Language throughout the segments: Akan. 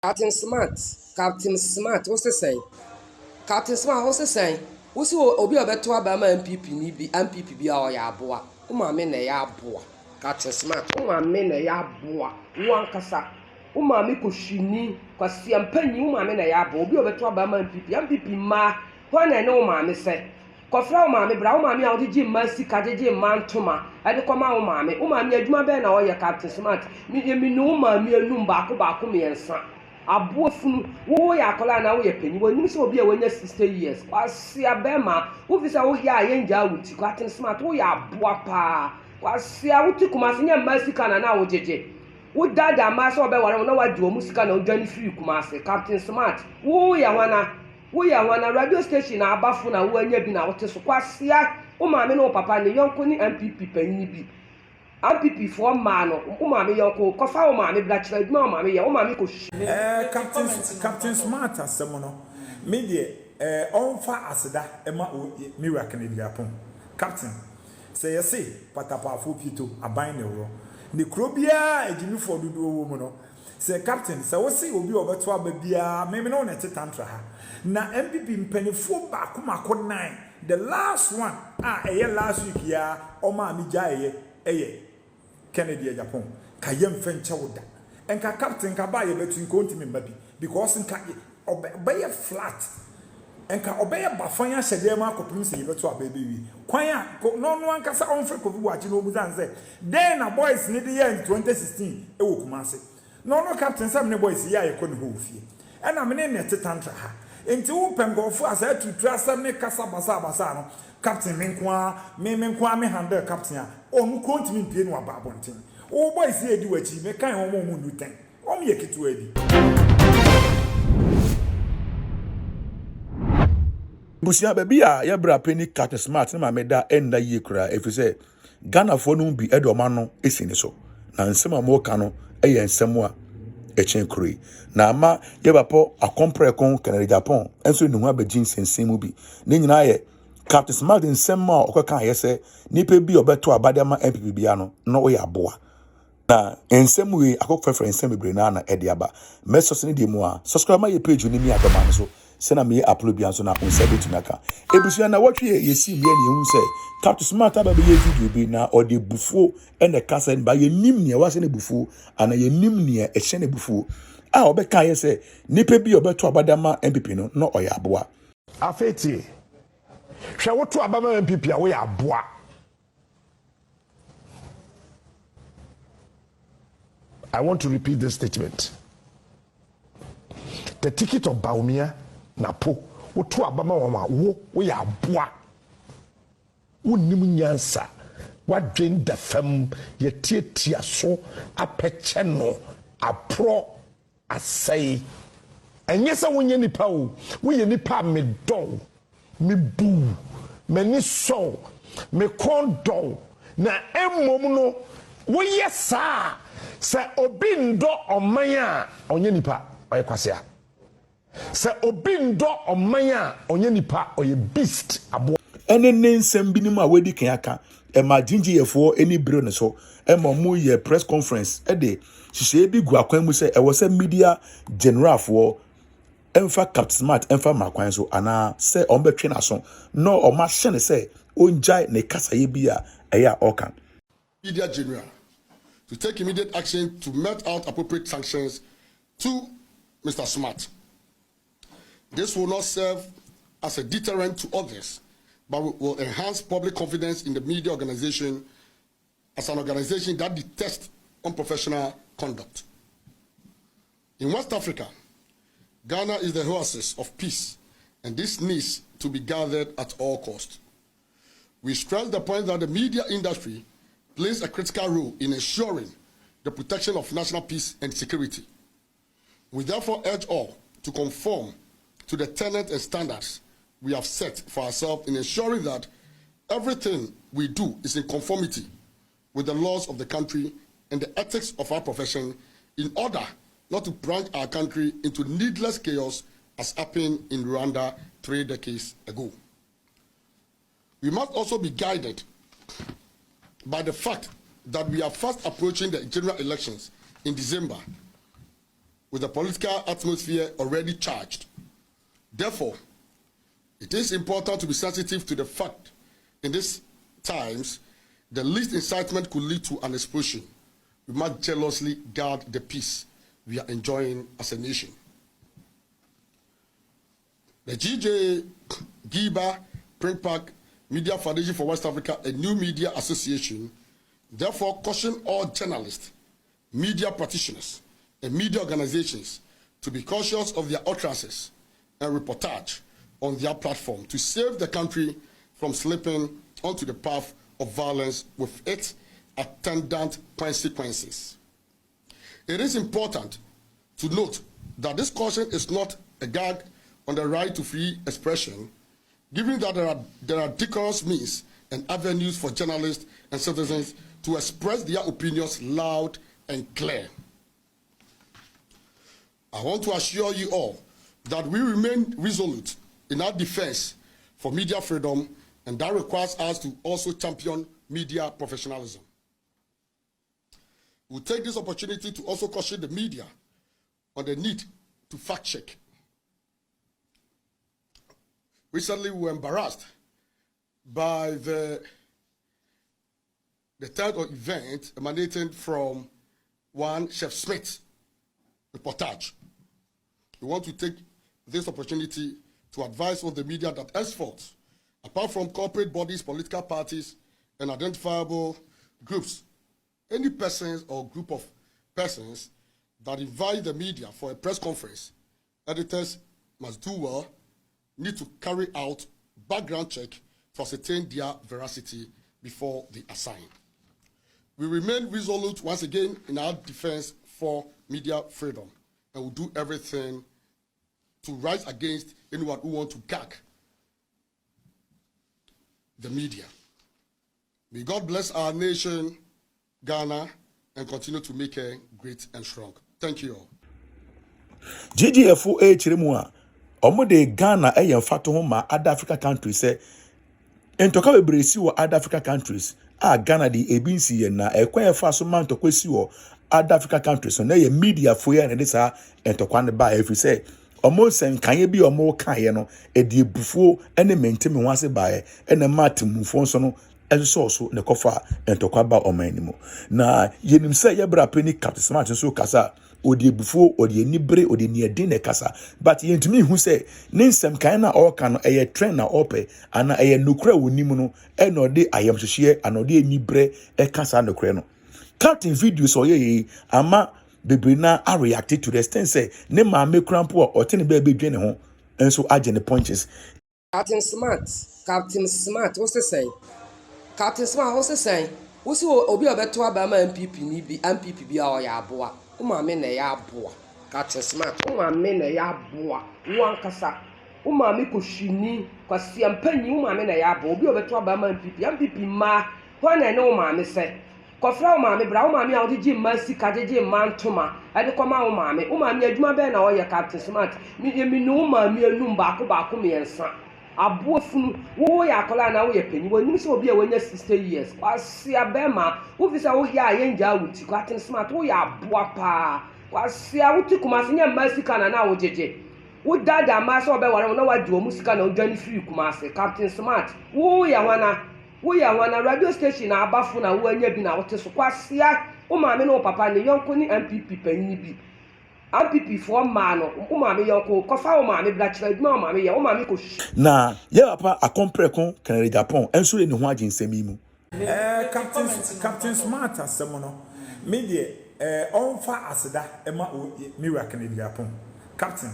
Captain Smart, what's the saying? Captain Smart, what's the saying? What's Obi Obeto Abama NPP ni bi NPP bi a ya aboa. Uma me na ya aboa. Captain Smart, uma me na ya aboa. Wankasa. Uma me ko hwini, kwasi ampanyi uma me na ya aboa. Obi Obeto Abama NPP ma. Ho na ne uma me se. Kofra uma me bra uma me a odi ma sika jeje ma ntoma. Ade koma uma me adwuma be na oye Captain Smart. Me no uma me anum baako me ensa. Aboa funu wo ya akola na wo ye panyi wo nim se obi a wonya 60 years kwase abema wo fi se wo ya yenja wuti Captain Smart wo ya aboa pa kwase a wuti kumase nya masika na wo jeje wo dada ma se obeware na wadi o musika na odwani free kumase Captain Smart wo ya wana radio station na abafu na wo anya bi na wote so kwase a wo maame na wo papa ne yonko ni NPP panyi bi NPP for man umami yonko kofa umami blachira duma umami ya umami ko Captain Smart asemo no me de onfa aseda ema miracle ne Agyapong Captain say you see patapafo pito aban ne woro ne krobia ejimi for dudu wo mu no say Captain say wo see obi obeto ababia me no na tetantra ha na NPP mpanifo ba komako 9 the last one last week ya oma mi jaye Kennedy Agyapong kayem fencha woda enka captain ka ba ye betu nko ntimi mbabi because nka obeye flat enka obeye bafanya hyede ma akopim se yebetu abebe wi kwan a no anka sa onfre kofi wachi no muzan say then na boys ni de year 2016 ewo kumase no captain sam ne boys ya ye ko ne ho fie ena me ne tetantra ha enti wo pengofo asa tutu sam ne kasa basa no captain menkwa me handle captain a onu kontimi mpie no ababonten wo boys edi wachi me kan wo mo nu ten o me yekitu edi busia baby a ya bra peni Captain Smart na me da enda ye kura efise Ghana fo no bi edoma no esini so na nsema mo ka no eye nsemo a echen kuri na ama ye bapo akompre kon Canada Japan enso ni hu abegin sensen mu bi ne nyina ye Captain Smart nsema okaka yese nipa bi obeto abadama NPP bia no wo ya aboa na nsemu we akokfefre nsem bebre na ediaba mesos ne di mu a subscribe my page ni mi adoma no so sena me upload bia so na onse betunaka ebusu na watwe yesi ye ne hu se Captain Smart aba be ye video bi na ode bufuo ene kasa ba ye nim ne wase ne bufuo ana ye nim ne e hye ne bufuo a obeka yese nipa bi obeto abadama NPP no oya aboa afeti hwe woto abama NPP a wo ya aboa I want to repeat this statement. The ticket of Baumia Napo woto abama wama wo ya aboa wo nim nyansa wadwen da fam ye tietia so apeche no apro asai enye se wonye nipa o wo ye nipa me don me bu me ni so me kondon na emom no wo yesa se obi ndo oman a onye nipa oye kwase a se obi ndo oman a onye nipa oye beast abo ene nsem binim a wedi kan aka ma gingyefo eni biro ne so ma mu ye press conference de hihye bi gu akwan mu se e wo se media general fo emfa Captain Smart emfa makwan so ana se on betwe na so no o ma hye ne se onjai ne kasaye bi a eya okan media general to take immediate action to mete out appropriate sanctions to Mr. Smart. This will not serve as a deterrent to others, but will enhance public confidence in the media organization as an organization that detests unprofessional conduct. In West Africa, Ghana is the oasis of peace, and this needs to be gathered at all costs. We stress the point that the media industry plays a critical role in ensuring the protection of national peace and security. We therefore urge all to conform to the tenets and standards we have set for ourselves in ensuring that everything we do is in conformity with the laws of the country and the ethics of our profession in order not to plunge our country into needless chaos as happened in Rwanda 3 decades ago. We must also be guided by the fact that we are fast approaching the general elections in December with a political atmosphere already charged. Therefore, it is important to be sensitive to the fact in these times the least incitement could lead to an explosion. We must jealously guard the peace we are enjoying as a nation. The GJ Giba Print Park Media Foundation for West Africa, a new media association, therefore caution all journalists, media practitioners, and media organizations to be cautious of their utterances and reportage on their platform to save the country from slipping onto the path of violence with its attendant consequences. It is important to note that this caution is not a gag on the right to free expression, given that there are decorous means and avenues for journalists and citizens to express their opinions loud and clear. I want to assure you all that we remain resolute in our defense for media freedom, and that requires us to also champion media professionalism. We'll take this opportunity to also caution the media on the need to fact check. Recently, we were embarrassed by the third event emanating from one Chef Smith reportage. We want to take this opportunity to advise all the media that henceforth, apart from corporate bodies, political parties, and identifiable groups, any persons or group of persons that invite the media for a press conference, editors must do well, need to carry out background check to ascertain their veracity before they assign. We remain resolute once again in our defense for media freedom, and will do everything to rise against anyone who wants to gag the media. May God bless our nation, Ghana, and continue to make her great and strong. Thank you all. GGFO chiremua omode Ghana fato ho ma other African countries say entoka bebre si wo other African countries Ghana di ebinsi ye na ekwan fa so man tokwa si wo other African countries so na ye media fo ye na de sa entokwa ne ba every say omo sen kanye bi omo kan ye no e di ebufuo ene mentemi ho ase ba ye ene matemufo so no so ne kofa entokwa ba omanimo na yenim se ye bra peni Captain Smart so kasa odi ebufuo odi enibre odi niede ne kasa but yentumi hu se ne nsem kan na oka no eye trend na ope ana eye nokura wonim no e no de ayamhwehye ana de enibre e kasa nokura no Captain videos oye ama bebrina are reacted to the extent say ne ma me krampo o tene ba bedwe ne ho enso age ne punches. Captain Smart what's the say? Captain Smart what's the say? What's obi obeto aba ma NPP ni bi NPP bi a o ya aboa umame na ya aboa Captain Smart umame na ya aboa wankasa umame ko hwini kwasi ampanyi umame na ya aboa obi obeto aba ma NPP ma hwana ne umame se kofra umame bra umame a odigi ma sika jeje ma ntoma ade koma umame adwuma be na o ye Captain Smart mi no umame anum baako miensa aboa funu wo ya akola na wo ye panyi wo nim se obi a wonya 60 years kwasi abema wo fi se wo ya yenja wuti Captain Smart wo ya aboa pa kwasi a wuti kumase nya masika na wo jeje wo dada ma se obe ware na wadi o musika na odwani free kumase Captain Smart wo ya wana radio station na abafu na wo anya bi na wote so kwasi a wo maame no papa ne yonko ni NPP panyi bi NPP for man umame yonko kofa umame blachira duma umame ya umame ko na ye papa akompreko kan Agyapong enso le ne ho agensemi mu Captain Smart asem no me de onfa aseda ema miwa kan Agyapong Captain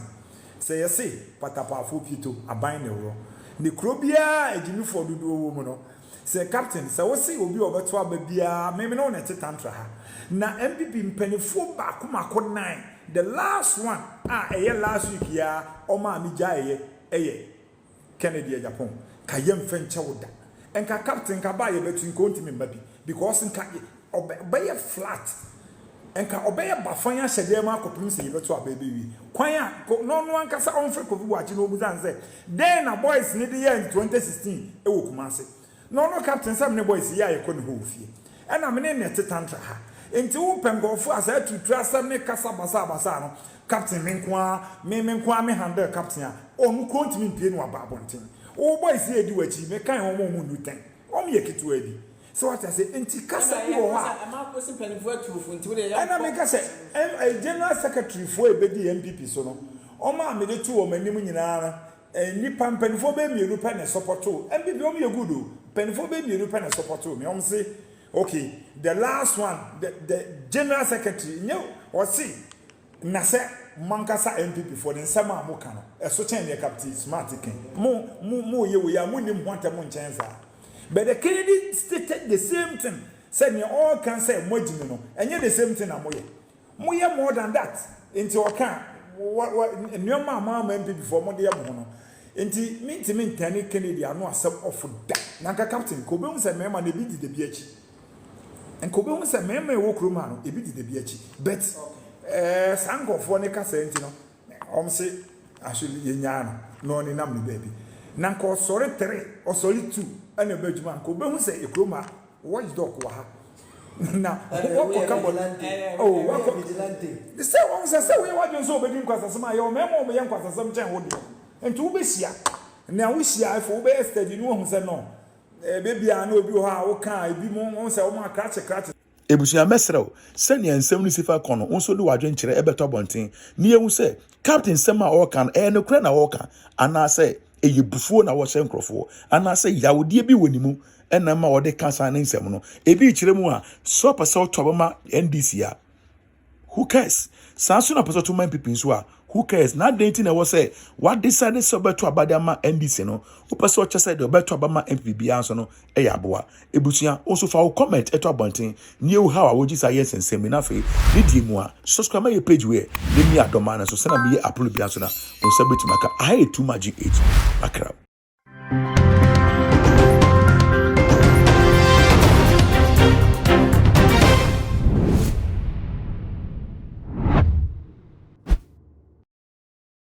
say you say patapafo pito aban ne woro ne krobia ejimi for dudu wo mu no say Captain say wo say obi obeto ababia me no na tetantra ha na NPP mpanifo ba komako 9 the last one last week ya oma mi jaye Kennedy Agyapong kayem fenche woda enka Captain ka ba ye betu nko ntimi mbabi because nka obeye flat enka obeye bafan ya hyede ma akopim se yebetu abebe wi kwan a no anka sa onfre kofi wachi no muzan se then na boys ni de year 2016 ewo kumase no Captain sam ne boys ya ye ko ne ho fie ena me ne tetantra ha enti wo pengofo asa tutu asam ne kasa basa no captain me handle captain on continue pie no ababonten o boys here di wachi me kan ho mo nu ten o me yekitu adi so what I say enti kasa bi wo ha ama ko sin penifo atufu nti we dey ana me ka say general secretary fo ebedi NPP so no o ma me de tu o manim nyina nipa penifo be mienu pa na support o NPP o me good o penifo be mienu pa na support o me o say okay the last one the general secretary nyo o see na say mankasa NPP for the nsama mo kan no so chen the captain smart ken mo ye we ya mo nim ho atam nchen sa but the Kennedy stated the same thing said me all can say mo jimi no enye the same thing na mo ye more than that into o kan what new mama NPP for mo de mo no enti me ntani Kennedy ano asem of da na ka captain ko be hu say me ma na bi di de bi achi en ko be hu say me ma e wo kroma no e bi di de bi achi but sankofo ne kasa enti no say actually yenyano no ni nam ni baby nanko sorry 3 or sorry 2 ana badwuma ko be hu say ekroma watchdog wa ha na wo ko wo vigilante the say one say we wadun so obedi nkwasa sama ye o memo me yankwasa sam chen wo di enti wo be sia na wo sia fo wo be steady ni wo hu say no baby ana obi ho a wo kan ebi mo say wo ma crash ebusia mesrew sene ensem ni sifa kono onso de wadwen kire ebeto bonten ni ehu se captain sema o kan no kra na o kan ana se eyibufuo na wo hye nkrofo ana se yawodie bi wonimu ena ma wode kansa ne nsem no ebi kire mu a so pese otobama NDC a who cares sanso na pese to man people nso a who cares na denti na wo say what decide so beto abadama NDC no wo pese o chese de beto abama NPP anso no aboa ebusia also fa comment eto abonten new how a wogi say yes nsem na fe didi mu a subscribe my page we let me adoma na so send me upload bia so na on sabeti maka I too much age akra